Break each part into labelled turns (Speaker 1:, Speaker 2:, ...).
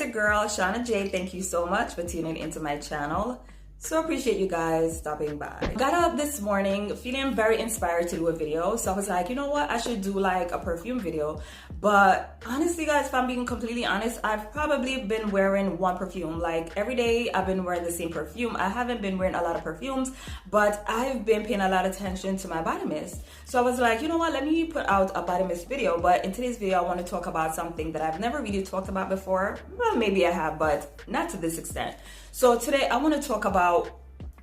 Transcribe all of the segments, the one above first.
Speaker 1: your girl, Shauna J. Thank you so much for tuning into my channel. So appreciate you guys stopping by. Got up this morning feeling very inspired to do a video. So I was like, you know what? I should do like a perfume video. But honestly, guys, if I'm being completely honest, I've probably been wearing one perfume. Like every day I've been wearing the same perfume. I haven't been wearing a lot of perfumes, but I've been paying a lot of attention to my body mist. So I was like, you know what? Let me put out a body mist video. But in today's video, I want to talk about something that I've never really talked about before. Well, maybe I have, but not to this extent. So today I want to talk about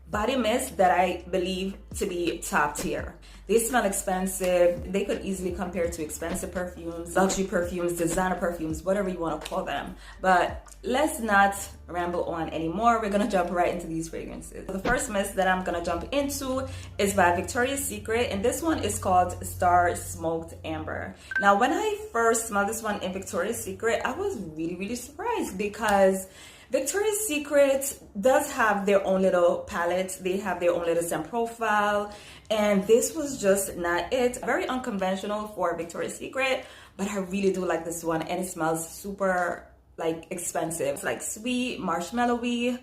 Speaker 1: body mists that I believe to be top tier. They smell expensive. They could easily compare to expensive perfumes, luxury perfumes, designer perfumes, whatever you want to call them. But let's not ramble on anymore. We're going to jump right into these fragrances. The first mist that I'm going to jump into is by Victoria's Secret, and this one is called Star Smoked Amber. Now, when I first smelled this one in Victoria's Secret, I was really surprised because Victoria's Secret does have their own little palette. They have their own little scent profile. And this was just not it. Very unconventional for Victoria's Secret, but I really do like this one. And it smells super like expensive. It's like sweet, marshmallowy,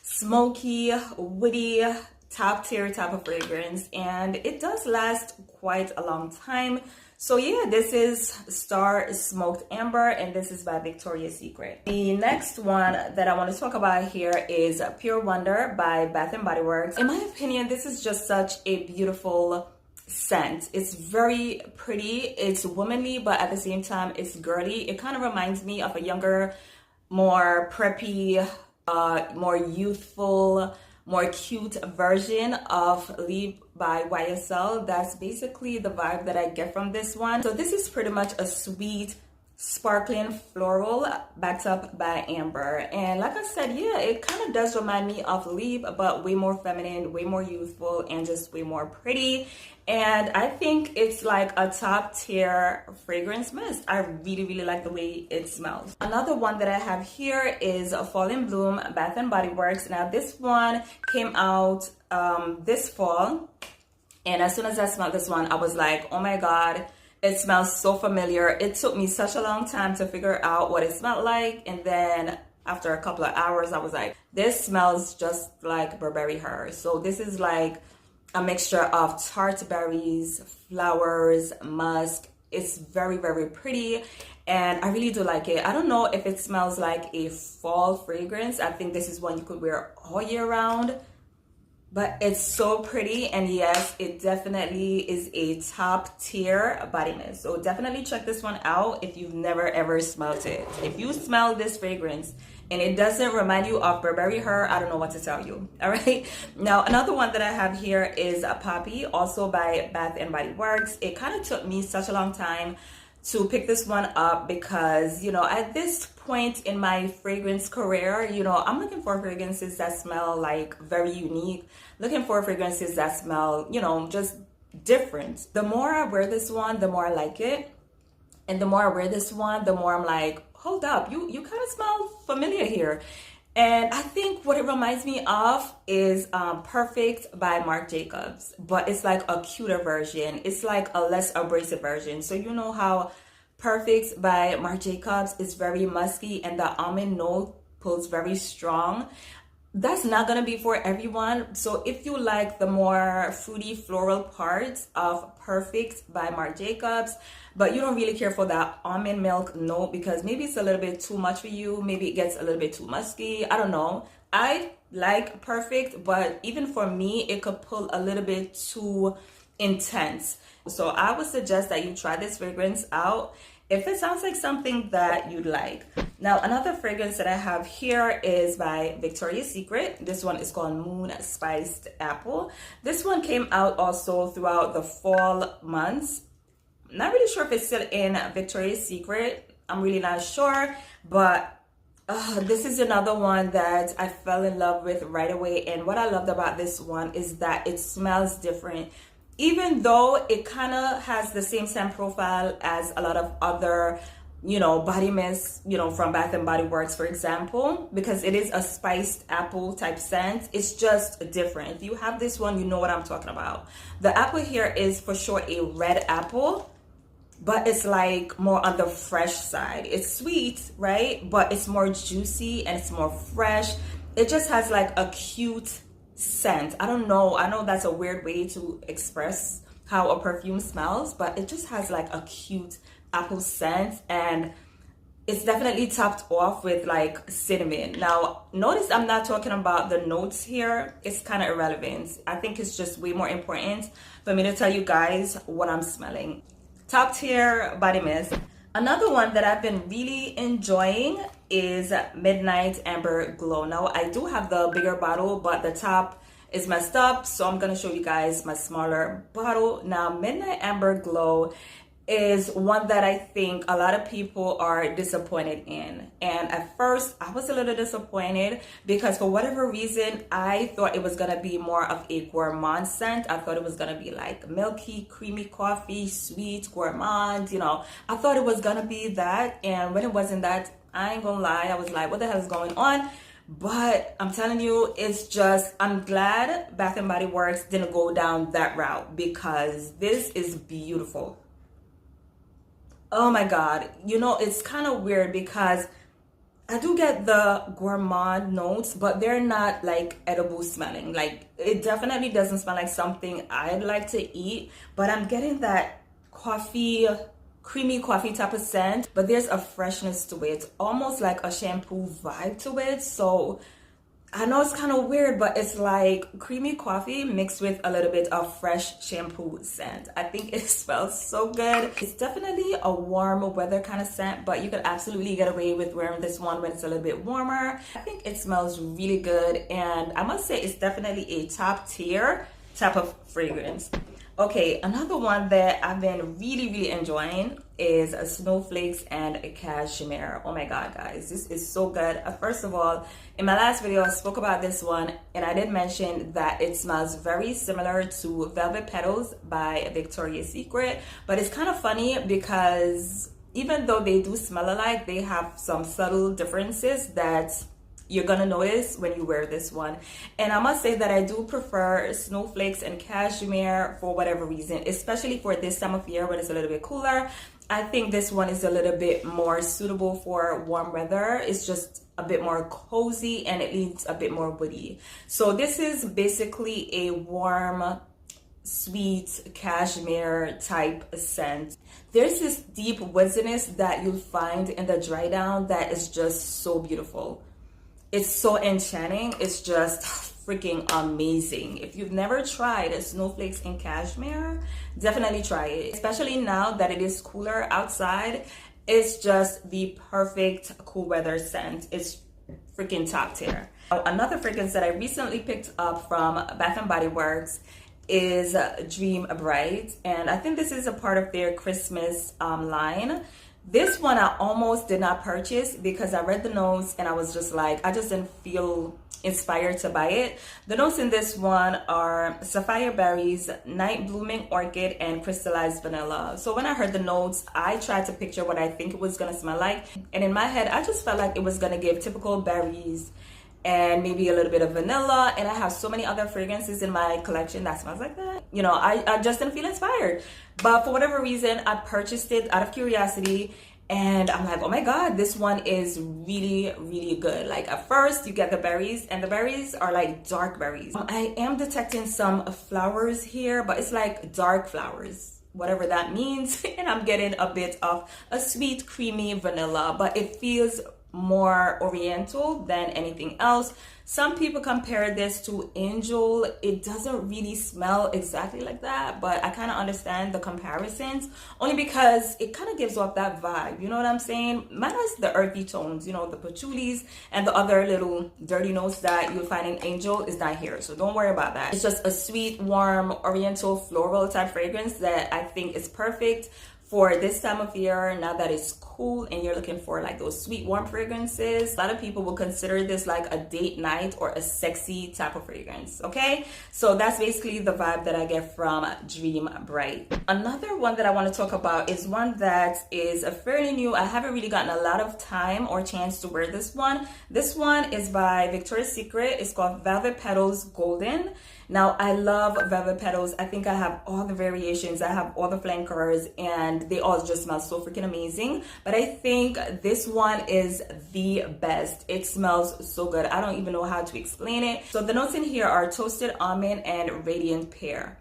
Speaker 1: smoky, woody, top tier type of fragrance. And it does last quite a long time. So yeah, this is Star Smoked Amber, and this is by Victoria's Secret. The next one that I want to talk about here is Pure Wonder by Bath & Body Works. In my opinion, this is just such a beautiful scent. It's very pretty, it's womanly, but at the same time, it's girly. It kind of reminds me of a younger, more preppy, more youthful, more cute version of Leave by YSL. That's basically the vibe that I get from this one. So this is pretty much a sweet, sparkling floral backed up by amber. And like I said, yeah, it kind of does remind me of Leave, but way more feminine, way more youthful, and just way more pretty. And I think it's like a top tier fragrance mist. I really like the way it smells. Another one that I have here is Fall in Bloom, Bath & Body Works. Now this one came out this fall. And as soon as I smelled this one, I was like, oh my God, it smells so familiar. It took me such a long time to figure out what it smelled like. And then after a couple of hours, I was like, this smells just like Burberry Her. So this is like a mixture of tart berries, flowers, musk. It's very pretty, and I really do like it. I don't know if it smells like a fall fragrance. I think this is one you could wear all year round, but it's so pretty. And yes, it definitely is a top tier body mist. So definitely check this one out if you've never ever smelled it. If you smell this fragrance and it doesn't remind you of Burberry Her, I don't know what to tell you. All right. Now, another one that I have here is a Poppy, also by Bath & Body Works. It kind of took me such a long time to pick this one up because, you know, at this point in my fragrance career, you know, I'm looking for fragrances that smell like very unique, looking for fragrances that smell, you know, just different. The more I wear this one, the more I like it. And the more I wear this one, the more I'm like, hold up, you kind of smell familiar here. And I think what it reminds me of is Perfect by Marc Jacobs, but it's like a cuter version. It's like a less abrasive version. So you know how Perfect by Marc Jacobs is very musky and the almond note pulls very strong. That's not gonna be for everyone. So if you like the more fruity floral parts of Perfect by Marc Jacobs, but you don't really care for that almond milk note because maybe it's a little bit too much for you, maybe it gets a little bit too musky, I don't know. I like Perfect, but even for me, it could pull a little bit too intense. So I would suggest that you try this fragrance out if it sounds like something that you'd like. Now, another fragrance that I have here is by Victoria's Secret. This one is called Moon Spiced Apple. This one came out also throughout the fall months. Not really sure if it's still in Victoria's Secret. I'm really not sure, but this is another one that I fell in love with right away. And what I loved about this one is that it smells different. Even though it kind of has the same scent profile as a lot of other, you know, body mists, you know, from Bath & Body Works, for example, because it is a spiced apple type scent. It's just different. If you have this one, you know what I'm talking about. The apple here is for sure a red apple. but it's like more on the fresh side. It's sweet, right? But it's more juicy and it's more fresh. It just has like a cute scent. I don't know. I know that's a weird way to express how a perfume smells, but it just has like a cute apple scent, and it's definitely topped off with like cinnamon. Now, notice I'm not talking about the notes here. It's kind of irrelevant. I think it's just way more important for me to tell you guys what I'm smelling. Top tier body mist. Another one that I've been really enjoying is Midnight Amber Glow. Now, I do have the bigger bottle, but the top is messed up, so I'm gonna show you guys my smaller bottle. Now, Midnight Amber Glow is one that I think a lot of people are disappointed in. And at first, I was a little disappointed because for whatever reason, I thought it was gonna be more of a gourmand scent. I thought it was gonna be like milky, creamy coffee, sweet, gourmand, you know. I thought it was gonna be that, and when it wasn't that, I ain't gonna lie, I was like, what the hell is going on? But I'm telling you, it's just, I'm glad Bath & Body Works didn't go down that route, because this is beautiful. Oh my God. You know, it's kind of weird because I do get the gourmand notes, but they're not like edible smelling. Like, it definitely doesn't smell like something I'd like to eat, but I'm getting that coffee, creamy coffee type of scent, but there's a freshness to it, almost like a shampoo vibe to it. So I know it's kind of weird, but it's like creamy coffee mixed with a little bit of fresh shampoo scent. I think it smells so good. It's definitely a warm weather kind of scent, but you could absolutely get away with wearing this one when it's a little bit warmer. I think it smells really good, and I must say it's definitely a top tier type of fragrance. Okay, another one that I've been really enjoying is Snowflakes and Cashmere. Oh my God, guys, this is so good. First of all, in my last video, I spoke about this one, and I did mention that it smells very similar to Velvet Petals by Victoria's Secret, but it's kind of funny because even though they do smell alike, they have some subtle differences that you're gonna notice when you wear this one. And I must say that I do prefer Snowflakes and Cashmere for whatever reason, especially for this time of year when it's a little bit cooler. I think this one is a little bit more suitable for warm weather. It's just a bit more cozy and it leaves a bit more woody. So this is basically a warm, sweet cashmere type scent. There's this deep wooziness that you'll find in the dry down that is just so beautiful. It's so enchanting. It's just freaking amazing. If you've never tried Snowflakes and Cashmere, definitely try it. Especially now that it is cooler outside, it's just the perfect cool weather scent. It's freaking top tier. Another fragrance that I recently picked up from Bath & Body Works is Dream Bright, and I think this is a part of their Christmas line. This one I almost did not purchase because I read the notes and I was just like, I just didn't feel inspired to buy it. The notes in this one are sapphire berries, night blooming orchid, and crystallized vanilla. So when I heard the notes, I tried to picture what I think it was gonna smell like, and in my head I just felt like it was gonna give typical berries and maybe a little bit of vanilla, and I have so many other fragrances in my collection that smells like that. You know, I just didn't feel inspired, but for whatever reason I purchased it out of curiosity, and I'm like, oh my God, this one is really good. Like, at first you get the berries, and the berries are like dark berries. I am detecting some flowers here, but it's like dark flowers, whatever that means, and I'm getting a bit of a sweet creamy vanilla, but it feels more oriental than anything else. Some people compare this to Angel. It doesn't really smell exactly like that, but I kind of understand the comparisons only because it kind of gives off that vibe, you know what I'm saying? Mine has the earthy tones, you know, the patchoulis and the other little dirty notes that you'll find in Angel is not here, so don't worry about that. It's just a sweet, warm, oriental, floral type fragrance that I think is perfect for this time of year, now that it's cool cool and you're looking for like those sweet warm fragrances, a lot of people will consider this like a date night or a sexy type of fragrance. Okay, so that's basically the vibe that I get from Dream Bright. Another one that I want to talk about is one that is fairly new. I haven't really gotten a lot of time or chance to wear this one. This one is by Victoria's Secret. It's called Velvet Petals Golden. Now, I love Velvet Petals. I think I have all the variations. I have all the flankers and they all just smell so freaking amazing. But I think this one is the best. It smells so good. I don't even know how to explain it. So the notes in here are toasted almond and radiant pear.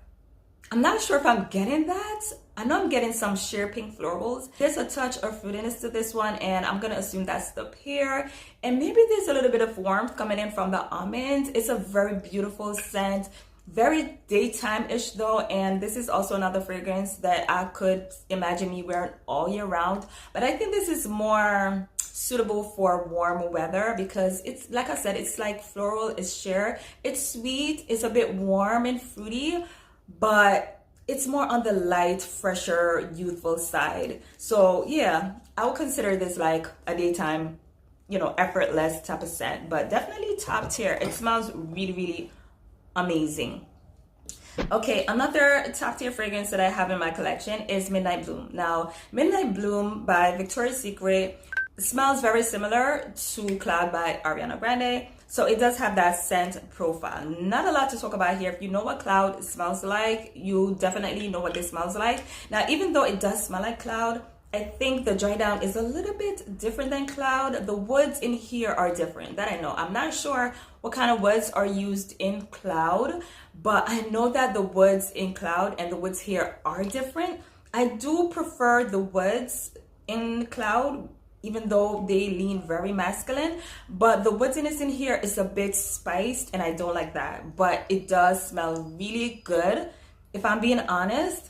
Speaker 1: I'm not sure if I'm getting that. I know I'm getting some sheer pink florals. There's a touch of fruitiness to this one, and I'm gonna assume that's the pear. And maybe there's a little bit of warmth coming in from the almond. It's a very beautiful scent, very daytime-ish though. And this is also another fragrance that I could imagine me wearing all year round. But I think this is more suitable for warm weather because it's, like I said, it's like floral, it's sheer, it's sweet, it's a bit warm and fruity, but it's more on the light, fresher, youthful side. So yeah, I would consider this like a daytime, you know, effortless type of scent, but definitely top tier. It smells really, really amazing. Okay, another top tier fragrance that I have in my collection is Midnight Bloom. Now, Midnight Bloom by Victoria's Secret smells very similar to Cloud by Ariana Grande. So it does have that scent profile. Not a lot to talk about here. If you know what Cloud smells like, you definitely know what this smells like. Now, even though it does smell like Cloud, I think the dry down is a little bit different than Cloud. The woods in here are different, that I know. I'm not sure what kind of woods are used in Cloud, but I know that the woods in Cloud and the woods here are different. I do prefer the woods in Cloud, even though they lean very masculine, but the woodiness in here is a bit spiced and I don't like that, but it does smell really good. If I'm being honest,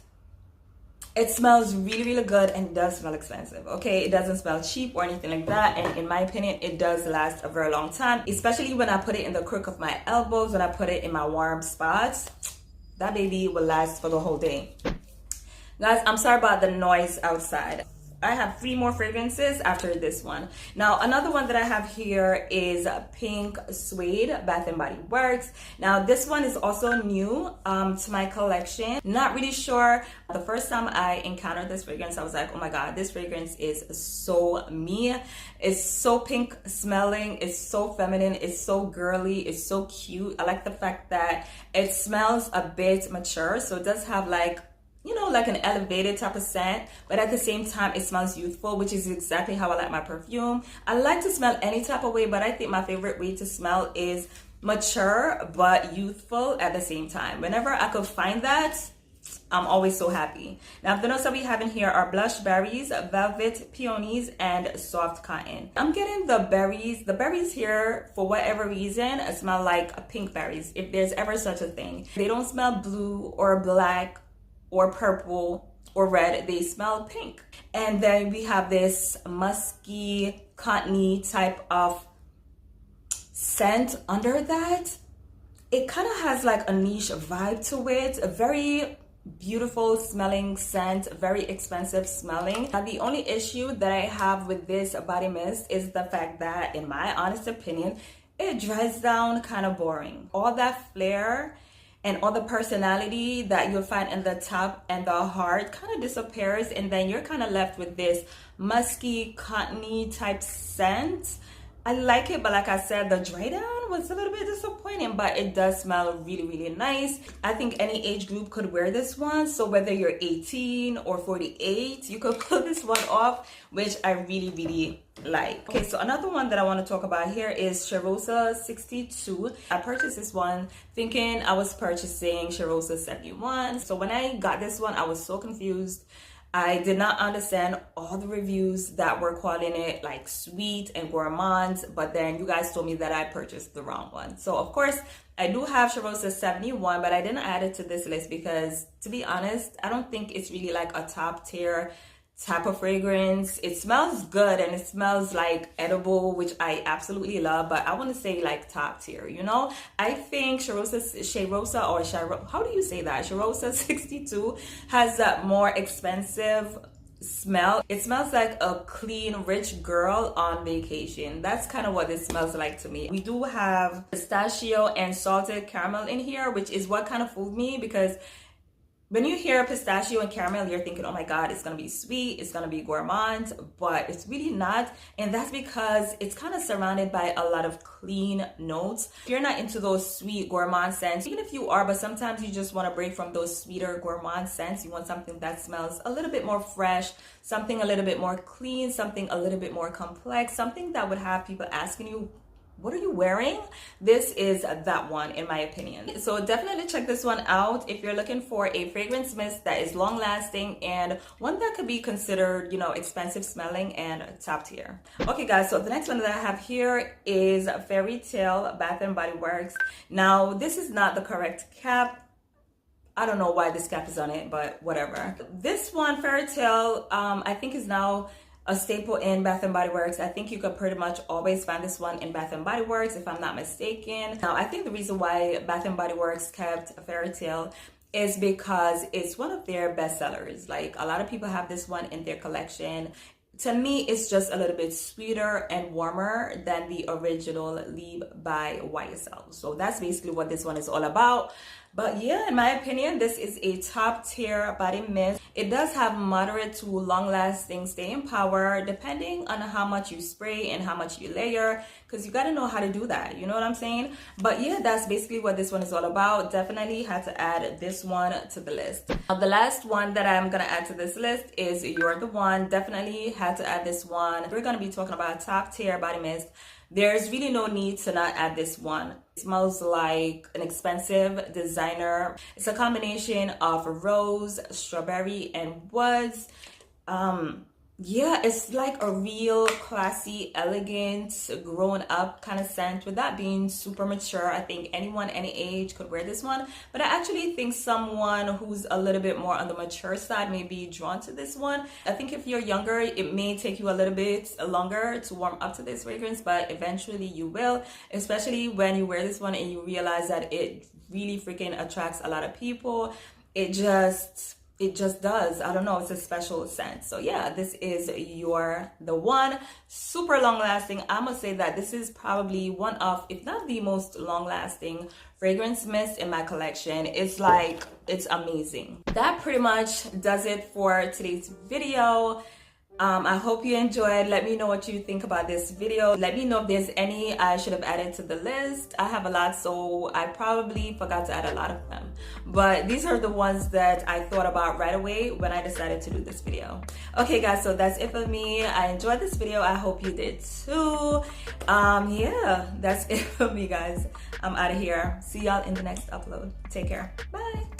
Speaker 1: it smells really, really good and it does smell expensive. Okay, it doesn't smell cheap or anything like that, and in my opinion, it does last a very long time, especially when I put it in the crook of my elbows, when I put it in my warm spots. That baby will last for the whole day. Guys, I'm sorry about the noise outside. I have 3 more fragrances after this one. Now, another one that I have here is Pink Suede, Bath & Body Works. Now, this one is also new to my collection. Not really sure. The first time I encountered this fragrance, I was like, oh my God, this fragrance is so me. It's so pink smelling. It's so feminine. It's so girly. It's so cute. I like the fact that it smells a bit mature. So it does have like, you know, like an elevated type of scent, but at the same time it smells youthful, which is exactly how I like my perfume. I like to smell any type of way, but I think my favorite way to smell is mature but youthful at the same time. Whenever I could find that, I'm always so happy. Now, the notes that we have in here are blush berries, velvet peonies, and soft cotton. I'm getting the berries. The berries here, for whatever reason, smell like pink berries, if there's ever such a thing. They don't smell blue or black or purple or red, they smell pink. And then we have this musky, cottony type of scent under that. It kind of has like a niche vibe to it, a very beautiful smelling scent, very expensive smelling. Now, the only issue that I have with this body mist is the fact that, in my honest opinion, it dries down kind of boring. All that flair and all the personality that you'll find in the top and the heart kind of disappears, and then you're kind of left with this musky, cottony type scent. I like it, but like I said, the dry down was a little bit disappointing, but it does smell really, really nice. I think any age group could wear this one. So whether you're 18 or 48, you could pull this one off, which I really, really like. Okay, so another one that I want to talk about here is Cheirosa 62. I purchased this one thinking I was purchasing Cheirosa 71. So when I got this one, I was so confused. I did not understand all the reviews that were calling it like sweet and gourmand, but then you guys told me that I purchased the wrong one. So of course, I do have Cheirosa 71, but I didn't add it to this list because, to be honest, I don't think it's really like a top tier type of fragrance. It smells good and it smells like edible, which I absolutely love, but I want to say like top tier, you know? I think Cheirosa 62 has that more expensive smell. It smells like a clean, rich girl on vacation. That's kind of what this smells like to me. We do have pistachio and salted caramel in here, which is what kind of fooled me, because when you hear pistachio and caramel, you're thinking, oh my God, it's gonna be sweet, it's gonna be gourmand, but it's really not. And that's because it's kind of surrounded by a lot of clean notes. If you're not into those sweet gourmand scents, even if you are, but sometimes you just wanna break from those sweeter gourmand scents. You want something that smells a little bit more fresh, something a little bit more clean, something a little bit more complex, something that would have people asking you, what are you wearing? This is that one, in my opinion. So definitely check this one out if you're looking for a fragrance mist that is long lasting and one that could be considered, you know, expensive smelling and top tier. Okay guys, so the next one that I have here is Fairytale Bath and Body Works. Now this is not the correct cap. I don't know why this cap is on it, but whatever. This one, Fairytale, I think is now a staple in Bath and Body Works. I think you could pretty much always find this one in Bath and Body Works, if I'm not mistaken. Now, I think the reason why Bath and Body Works kept Fairytale is because it's one of their best sellers. Like, a lot of people have this one in their collection. To me, it's just a little bit sweeter and warmer than the original Leave by YSL. So that's basically what this one is all about. But yeah, in my opinion, this is a top tier body mist. It does have moderate to long lasting staying power depending on how much you spray and how much you layer, because you got to know how to do that. You know what I'm saying? But yeah, that's basically what this one is all about. Definitely had to add this one to the list. Now, the last one that I'm going to add to this list is Youre the One. Definitely had to add this one. We're going to be talking about top tier body mist. There's really no need to not add this one. It smells like an expensive designer. It's a combination of rose, strawberry, and woods. Yeah, it's like a real classy, elegant, grown up kind of scent. With that being super mature, I think anyone, any age could wear this one. But I actually think someone who's a little bit more on the mature side may be drawn to this one. I think if you're younger, it may take you a little bit longer to warm up to this fragrance, but eventually you will, especially when you wear this one and you realize that it really freaking attracts a lot of people. It just does. I don't know, it's a special scent. So yeah, this is Youre the One. Super long lasting. I must say that this is probably one of, if not the most long lasting fragrance mist in my collection. It's like, it's amazing. That pretty much does it for today's video. I hope you enjoyed. Let me know what you think about this video. Let me know if there's any I should have added to the list. I have a lot, so I probably forgot to add a lot of them. But these are the ones that I thought about right away when I decided to do this video. Okay guys, so that's it for me. I enjoyed this video. I hope you did too. Yeah, that's it for me guys. I'm out of here. See y'all in the next upload. Take care. Bye.